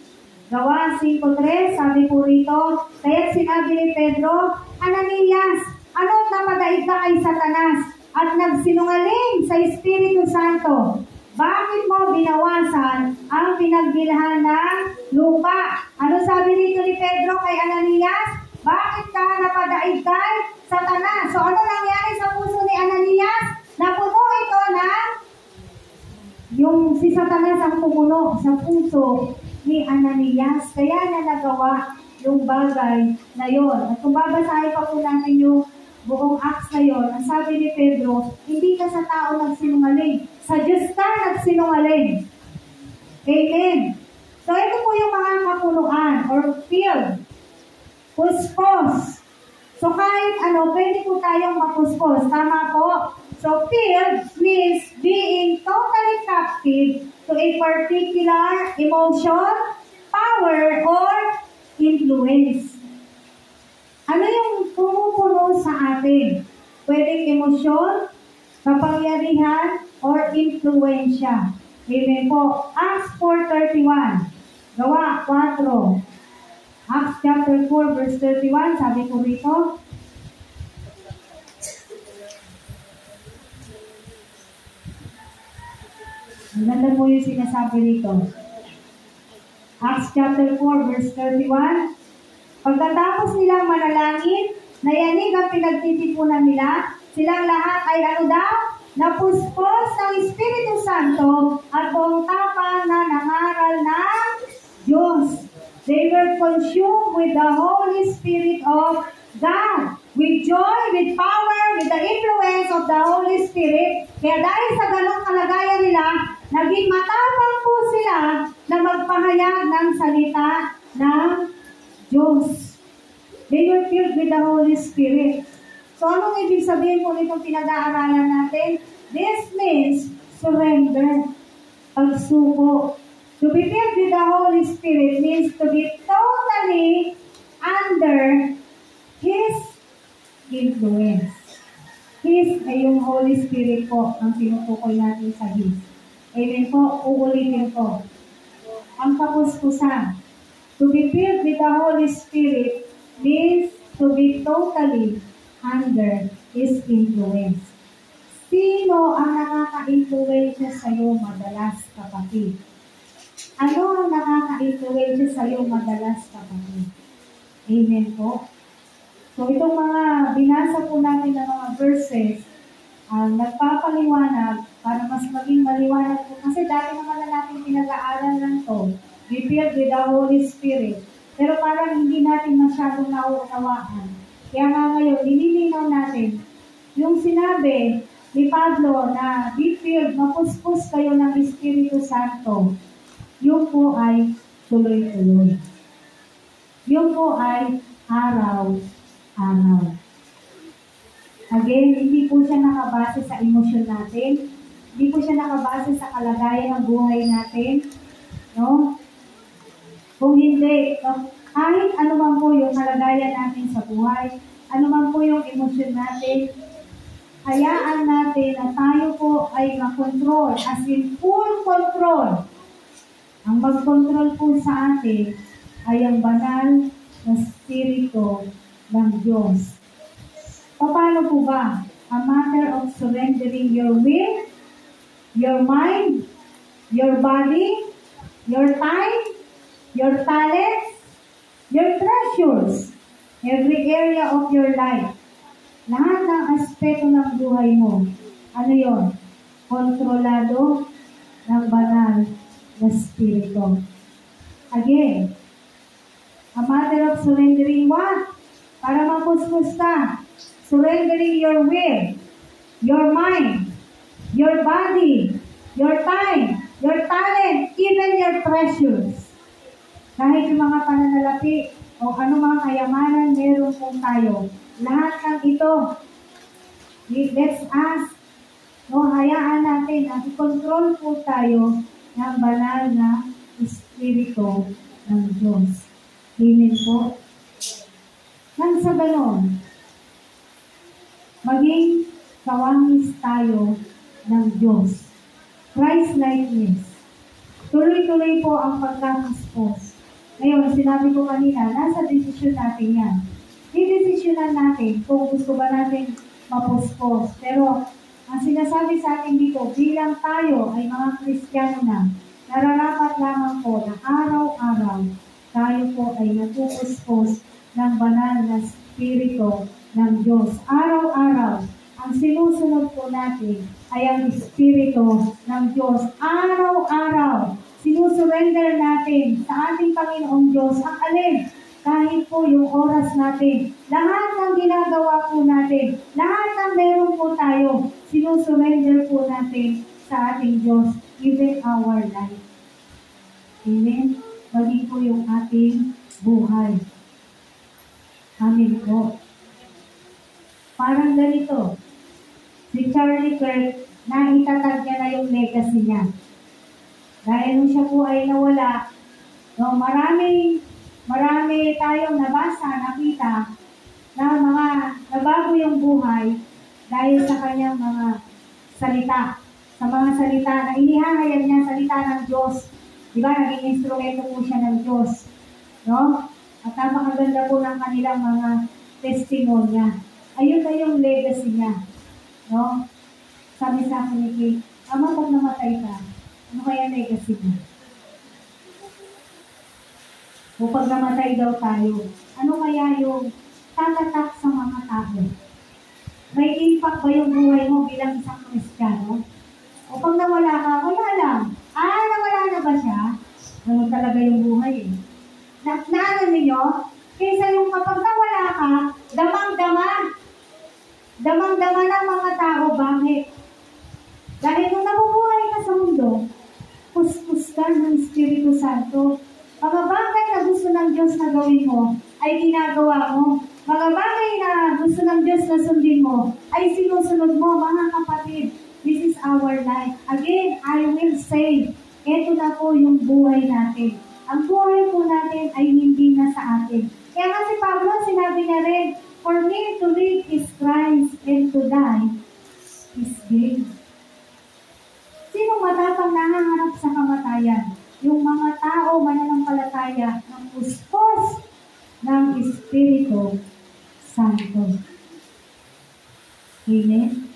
Gawa 5:3, sabi po rito, kaya't sinabi ni Pedro, Ananias, ano't napadaig ka kay Satanas at nagsinungaling sa Espiritu Santo? Bakit mo binawasan ang pinagbilhan ng lupa? Ano sabi rito ni Pedro kay Ananias? Bakit ka napadaig kay Satanas? So ano nangyari sa puso ni Ananias? Napuno ito na yung si Satanas ang pumuno sa puso ni Ananias. Kaya na nagawa yung bagay na yon. At kung babasahin pa po natin yung buong Acts na yon, ang sabi ni Pedro, hindi ka sa tao nagsinungaling. Sa Diyos ka nagsinungaling. Amen. So ito po yung mga kapunuan or field. Puspos. So kahit ano, pwede po tayong mapuspos. Tama po? So field means being totally captive to a particular emotion, power, or influence. Ano yung pumupuno sa atin? Pwedeng emosyon, kapangyarihan, or influensya. Amen po. Acts 4:31. Gawa 4. Acts chapter 4 verse 31. Sabi ko rito. Ang ganda po yung sinasabi rito. Acts chapter 4 verse 31. Pagkatapos nilang manalangin, nayanig ang pinagtitipunan nila, silang lahat ay ano daw? Napuspos ng Espiritu Santo at buong tapang na nangaral ng Diyos. They were consumed with the Holy Spirit of God, with joy, with power, with the influence of the Holy Spirit. Kaya dahil sa ganong kalagayan nila, naging matapang po sila na magpahayag ng salita ng Diyos. They were filled with the Holy Spirit. So, anong ibig sabihin po nitong pinag-aaralan natin? This means surrender, pagsuko. To be filled with the Holy Spirit means to be totally under His influence. His ay yung Holy Spirit po ang tinutukoy natin sa His. Amen po, uulitin po. Ang kapuspusan. To be filled with the Holy Spirit means to be totally under His influence. Sino ang nakaka-influensya sa iyo madalas, kapatid? Ano ang nakaka-influensya sa iyo madalas, kapatid? Amen po. So itong mga binasa po natin ng mga verses, nagpapaliwanag para mas maging maliwanag po. Kasi dati naman na natin pinag-aaral lang to. Be filled with the Holy Spirit. Pero parang hindi natin masyadong nauunawaan. Kaya nga ngayon, nililinaw natin yung sinabi ni Pablo na be filled, mapuspos kayo ng Espiritu Santo. Yung po ay tuloy-tuloy. Yung po ay araw-araw. Again, hindi po siya nakabase sa emosyon natin. Hindi po siya nakabase sa kalagayan ng buhay natin. No? Kung hindi, kahit ano man po yung kalagayan natin sa buhay, ano man po yung emosyon natin, hayaan natin na tayo po ay makontrol, as in full control. Ang mag-control po sa atin ay ang banal na Espiritu ng Diyos. Paano po ba? A matter of surrendering your will, your mind, your body, your time, your talents, your treasures, every area of your life. Lahat ng aspeto ng buhay mo. Ano yon? Kontrolado ng banal na Espiritu. Again, A matter of surrendering what? Para mapuspos ka. Surrendering your will, your mind, your body, your time, your talent, even your treasures. Kahit yung mga pananalapi o anumang kayamanan meron po tayo. Lahat ng ito, let's ask, hayaan natin at i-control po tayo ng banal na Espiritu ng Diyos. Amen po. Nang sa ganon, maging kawangis tayo ng Diyos. Christ-likeness. Tuloy-tuloy po ang pagkakaspos. Ngayon, sinabi ko kanina, nasa desisyon natin yan. I-desisyonan natin kung gusto ba natin mapuspos. Pero, ang sinasabi sa atin dito, bilang tayo ay mga Kristiyano na, nararapat lamang po na araw-araw tayo po ay natupuspos ng banal na Espiritu ng Diyos. Araw-araw, ang sinusunod po natin ay ang Espiritu ng Diyos. Araw-araw, sinusurrender natin sa ating Panginoong Diyos ang alin, kahit po yung oras natin. Lahat ng ginagawa po natin, lahat ng meron po tayo, sinusurrender po natin sa ating Diyos, even our life. Amen? Maging po yung ating buhay. Amen po. Parang ganito, si Charlie Kirk, naitatag niya na yung legacy niya. Dahil nung siya po ay nawala, no, marami tayong nabasa, nakita, na mga nabago yung buhay dahil sa kanyang mga salita. Sa mga salita na inihahayag niya, salita ng Diyos. Diba, naging instrumento po siya ng Diyos. No? At napakaganda po ng kanilang mga testimonya. Ayun na yung legacy niya. No? Sabi sa akin ni Kate, Ama, pag namatay ka, ano kaya legacy niya? O pag namatay daw tayo, ano kaya yung tatatak sa mga tao? May impact ba yung buhay mo bilang isang Kristiyano? O pag nawala ka, wala lang. Nawala na ba siya? Ganun talaga yung buhay eh. Naanan ninyo, kaysa yung kapag nawala ka, damang-dama. Damang-dama ng mga tao. Bakit? Dahil nung nabubuhay ka sa mundo, puspos ka ng Espiritu Santo. Mga bagay na gusto ng Diyos na gawin mo, ay ginagawa mo. Mga bagay na gusto ng Diyos na sundin mo, ay sinusunod mo, mga kapatid. This is our life. Again, I will say, ito na po yung buhay natin. Ang buhay po natin ay hindi na sa atin. Kaya nga si Pablo, sinabi niya rin, for me to live is Christ and to die is gain. Sino matapang nangangarap sa kamatayan? Yung mga tao mananampalataya ng puspos ng Espiritu Santo. Amen?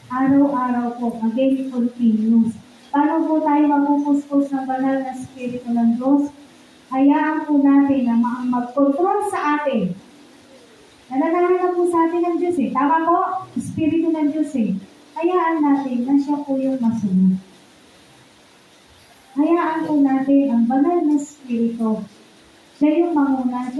Araw-araw po, again, continuous. Paano po tayo mapupuspos ng banal na Espiritu ng Diyos? Hayaan po natin na mag-control sa atin. Nananahan na po sa atin ng Diyos eh. Tama po? Espiritu ng Diyos eh. Hayaan natin na siya po yung masunod. Hayaan po natin ang banal na Espiritu. Siya yung manguna.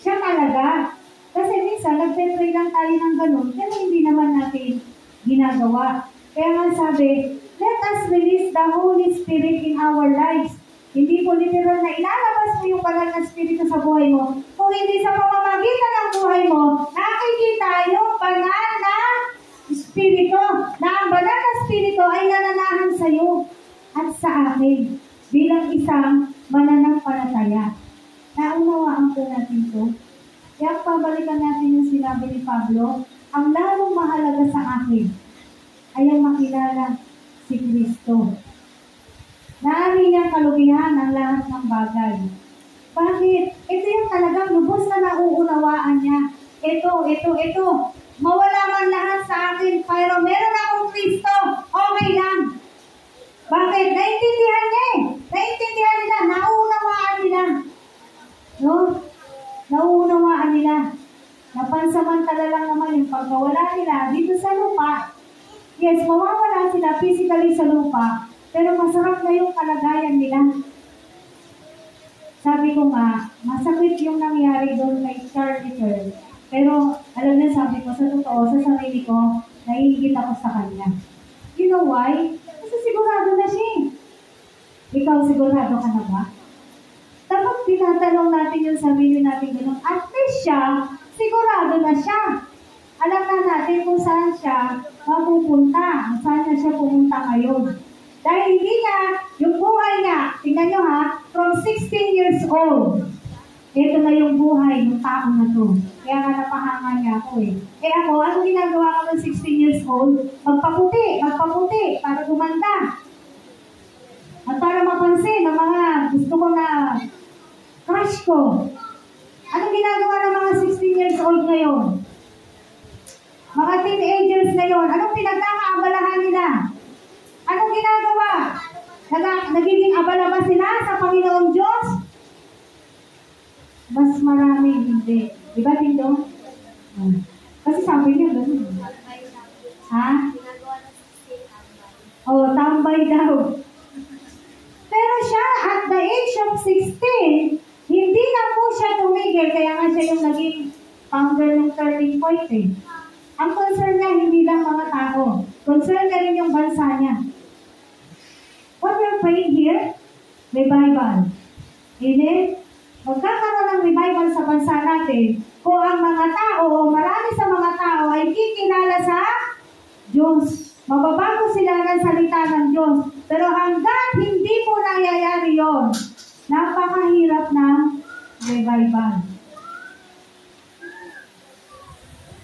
Siya talaga. Kasi minsan, nagpe-pray lang tayo ng ganun, pero hindi naman natin ginagawa. Kaya nga sabi, let us release the Holy Spirit in our lives. Hindi po literal na ilalabas mo yung banal na Espiritu sa buhay mo. Kung hindi sa pamamagitan ng buhay mo, nakikita yung banal na Espiritu. Na ang banal na Espiritu ay nananahan sa iyo at sa akin bilang isang mananampalataya. Naunawaan po natin ito. Kaya pabalikan natin yung sinabi ni Pablo, ang lalong mahalaga sa akin ay ang makilala si Kristo. Naari niyang kalubihan ang lahat ng bagay. Bakit? Ito yung talagang lubos na nauunawaan niya. Ito. Mawala man lahat sa akin, pero meron akong Kristo. Okay lang. Bakit? Naintindihan niya eh. Naintindihan nila. Nauunawaan nila. No? Nauunawaan nila. Napansamantala lang naman yung pagkawala nila dito sa lupa. Yes, mawawala sila physically sa lupa, pero masarap na yung kalagayan nila. Sabi ko nga, masakit yung nangyari doon kay Charlie Kirk. Pero, alam niya, sabi ko, sa totoo, sa sarili ko, naiingit ako sa kanya. You know why? Kasi sigurado na siya. Ikaw, sigurado ka na ba? Dapat tinatanong natin yung sarili natin gano'n. At least siya, sigurado na siya. Alam na natin kung saan siya mapupunta. Saan na siya pumunta ngayon. Dahil hindi niya, yung buhay niya, tingnan nyo ha, from 16 years old, ito na yung buhay ng tao na to. Kaya nga napahanga niya ako eh. Eh ako, ano ginagawa ko ng 16 years old? Magpaputi, para gumanda. At para mapansin ng mga gusto ko na crush ko. Anong ginagawa ng mga 16 years old ngayon? Mga teenagers ngayon, anong pinagkakaabalahan nila? Anong ginagawa? Nagiging abala ba sila sa Panginoong Diyos? Mas marami hindi. Diba, Tito? Kasi sabi niya gano'n. Ha? Oh, tambay daw. Pero siya, at the age of 16, hindi na po siya tumigil. Kaya nga siya yung naging founder ng Turning Point eh. Ang concern niya, hindi lang mga tao. Concern na rin yung bansa niya. What we're praying here? Revival. Amen? Magkakaroon ng revival sa bansa natin kung ang mga tao, marami sa mga tao ay kikilala sa Diyos. Mababago sila ng salita ng Diyos. Pero hanggang hindi po nangyayari yun, napakahirap ng revival.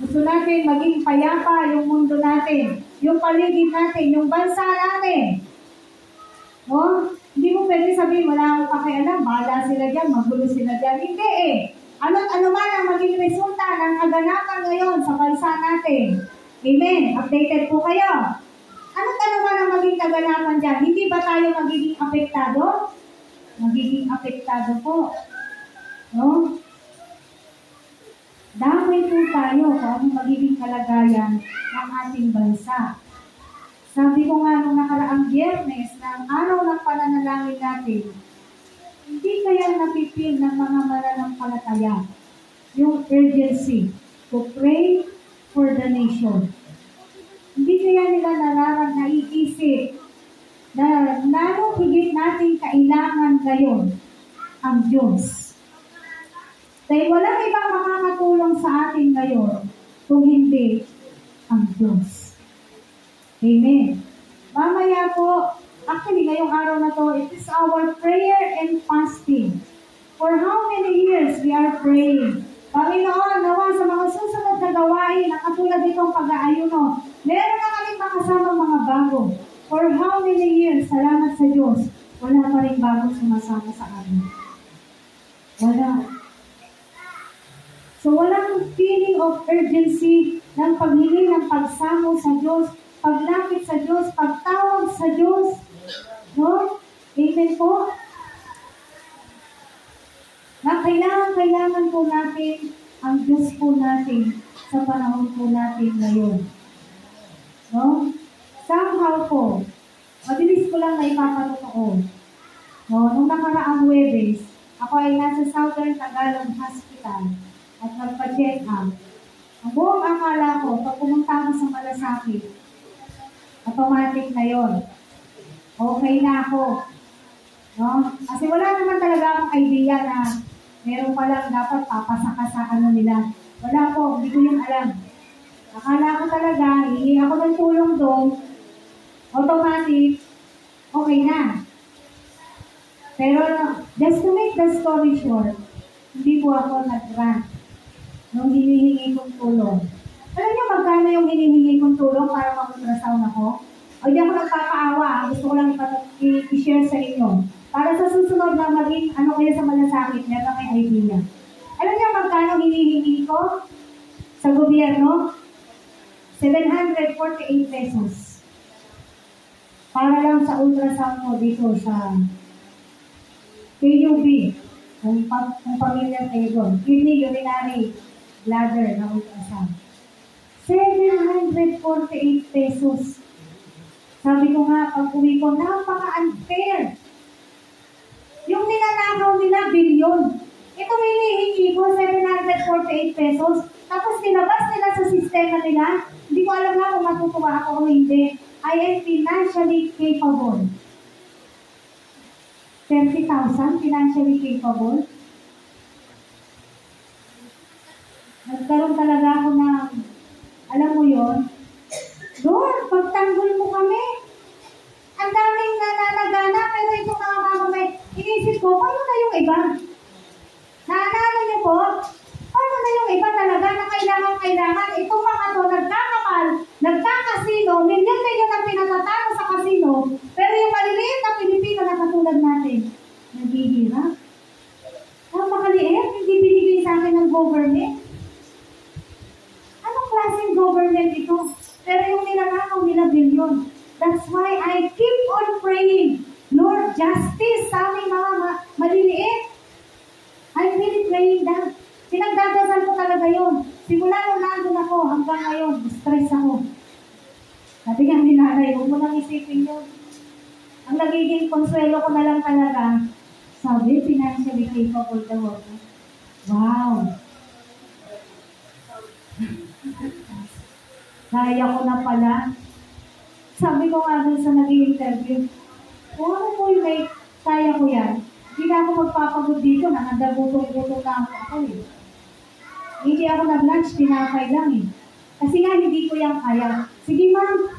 Gusto natin maging payapa yung mundo natin, yung paligid natin, yung bansa natin. No? Hindi mo pwede sabihin, wala akong pakialam, bahala sila dyan, magulo sila dyan. Hindi eh. Ano man ang maging resulta ng kaganapan ngayon sa bansa natin. Amen. Updated po kayo. Ano man ang maging kaganapan dyan? Hindi ba tayo magiging apektado? Magiging apektado po. No? Damay po tayo kung anong magiging kalagayan ng ating bansa. Sabi ko nga nung nakaraang Biyernes, na ang araw ng pananalangin natin, hindi kaya napipil ng mga mananampalataya yung urgency to pray for the nation. Hindi kaya nila naiisip na lalong higit natin kailangan ngayon ang Diyos. Dahil walang ibang makakatulong sa atin ngayon kung hindi ang Diyos. Amen. Mamaya po, actually ngayong araw na to, it is our prayer and fasting. For how many years we are praying? Panginoon, nawa sa mga susunod na gawain na katulad itong pag-aayuno, meron na kaming makasamang mga bago. For how many years, salamat sa Diyos, wala pa rin bagong sumasama sa amin. Wala. So walang feeling of urgency ng paghingi ng pagsamo sa Diyos, paglapit sa Diyos, pagtawag sa Diyos. No? Amen po? Na kailangan po natin ang Diyos po natin sa panahon po natin ngayon. No? Somehow po, mabilis ko lang na ipapatotoo. No? Nung nakaraang Huwebes, ako ay nasa Southern Tagalog Hospital at nagpa-check up. Ang buong akala ko, pag pumunta ako sa Malasakit, automatic na yon. Okay na ako. No? Kasi wala naman talaga akong idea na meron palang dapat papasaka sa ano nila. Wala po, hindi ko yun alam. Akala ko talaga, hihingi ako ng tulong doon, automatic, okay na. Pero, just to make the story short, hindi po ako nag-grant nung hinihingi kong tulong. Alam niyo magkano yung hinihingi kong tulong para mag-ultrasound ako? O hindi ako nagpapaawa, gusto ko lang i-share sa inyo. Para sa susunod na maging ano kayo sa Malasakit, meron may idea. Alam niyo magkano hinihingi ko sa gobyerno? 748 pesos. Para lang sa ultrasound ko dito sa KUB. Kung pamilya kayo doon. Kidney, urinary, bladder na ultrasound. 748 pesos. Sabi ko nga, pag uwi ko, napaka-unfair. Yung ninanakaw nila, billion. 8 pesos. Tapos nilabas nila sa sistema nila. Hindi ko alam nga kung matutuwa ako o hindi. I am financially capable. 30,000 financially capable. Nagkaroon talaga ako ng, alam mo yon, Lord, pagtanggol mo kami. Ang daming nananagana, pero itong mga mamamay, inisip ko, paano na yung iba? Naalala niyo po, paano na yung iba talaga na kailangan? Itong mga to, nagkakamal, nagkakasino, milyon-milyon ang pinatatalo sa kasino, pero yung maliliit na Pilipino na katulad natin, naghihirap. Napakaliit, hindi binigay sa akin ng government. Anong klaseng government ito? Pero yung nilanakaw nila bilyon. That's why I keep on praying. Lord, justice sa aming mga maliliit. I'm really praying that. Pinagdadasal ko talaga yun. Simula nung nandun ako hanggang ngayon, stress ako. Sabi nga ni nanay, huwag mo nang isipin yun. Ang nagiging konsuelo ko na lang talaga, sabi, financially capable daw ako. Wow! Kaya ko na pala. Sabi ko nga dun sa nag-i-interview, kung ano po yung may kaya ko yan, hindi na ako magpapagod dito, nakandagutong-gutong na ako eh. Hindi ako nag-lunch, pinapay lang eh. Kasi nga hindi ko yan kaya. Sige ma'am,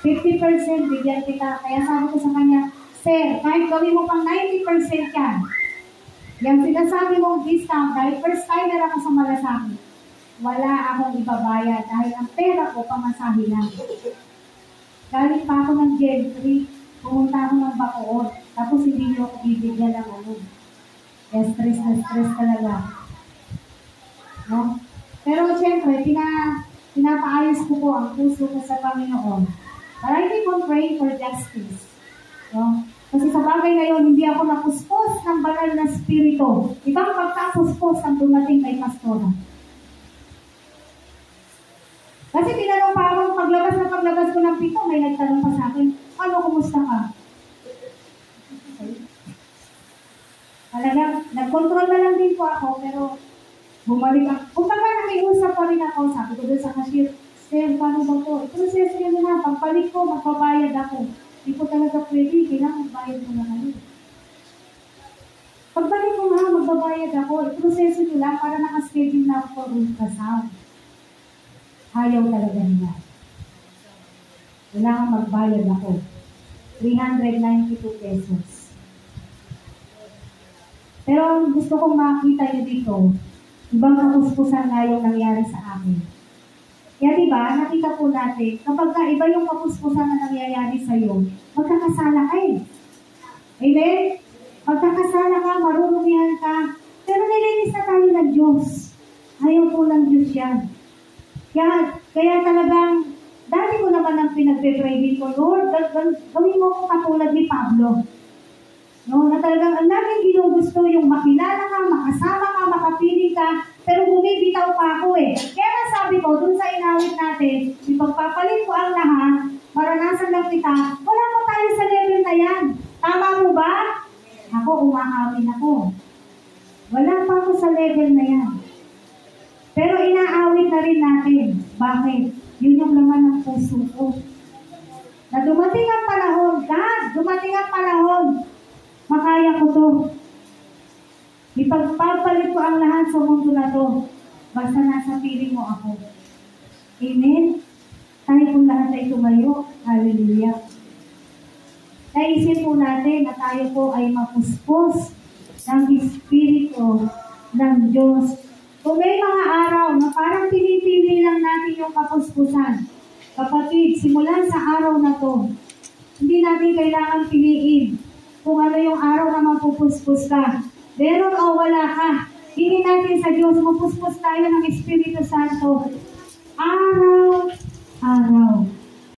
50% bigyan kita. Kaya sabi ko sa kanya, Sir, kahit gawin mo pang 90% yan. Yung sinasabi mong discount, dahil first timer ako sa Malasaki, wala akong ibabayad dahil ang pera ko pamasahe lang. Galing pa ako ng Gentry, pumunta ako ng Bacoor, tapos hindi nyo ako bibigyan ng ano. Kaya stress na stress talaga. No? Pero siyempre, pinapaayos ko po ang puso ko sa Panginoon. But I keep on praying for justice. No? Kasi sa bagay ngayon, hindi ako napuspos ng banal na spirito. Ibang pagkapuspos ang dumating kay Pastora. Kasi tinanong pa ako, paglabas ko ng pito, may nagtanong pa sa akin, ano, kumusta ka? Talagang, nag-control na lang din po ako, pero bumalik ako. Kung baka nakiusap pa rin ako, sabi ko doon sa cashier, Sir, paano ba ito? I-process nyo na, pagpalit ko, magbabayad ako. Hindi ko talaga pwede, kailangan magbayad mo na kayo. Pagbalik ko nga, magbabayad ako, i-process nyo lang para nakaschedule na ako for ultrasound. Ayaw talaga nila. Kailangan magbayad ako. 392 pesos. Pero ang gusto kong makita nyo dito, ibang kapuspusan nga yung nangyari sa akin. Kaya diba, nakita po natin, kapag iba yung kapuspusan na nangyayari sa'yo, magkakasala ka eh. Amen? Magkakasala ka, marurumihan ka, pero nilinis na tayo ng Diyos. Ayaw po ng Diyos yan. Kaya talagang, dati ko naman ang pinagpe-pray ko, Lord, gawin mo ko katulad ni Pablo. No, na talagang ang laging ginugusto yung makilala ka, makasama ka, makapiling ka, pero bumibitaw pa ako eh. Kaya nga sabi ko, dun sa inawit natin, ipagpapalit ko ang lahat, maranasan lang kita, wala pa tayo sa level na yan. Tama mo ba? Ako, umaamin ako. Wala pa ako sa level na yan. Pero inaawit na rin natin. Bakit? Yun yung laman ng puso ko. Na dumating ang panahon, God, dumating ang panahon, makaya ko to. Ipagpapalit ko ang lahat sa mundo na to. Basta nasa piling mo ako. Amen? Tayo kung lahat ay tumayo. Hallelujah. Naisip po natin na tayo po ay mapuspos ng Espiritu ng Diyos. Kung may mga araw na parang pinipili lang natin yung kapuspusan, kapatid, simulan sa araw na to, hindi natin kailangan piliin kung ano yung araw na mapupuspos ka. Meron o wala ka, hindi natin sa Diyos, mapuspos tayo ng Espiritu Santo.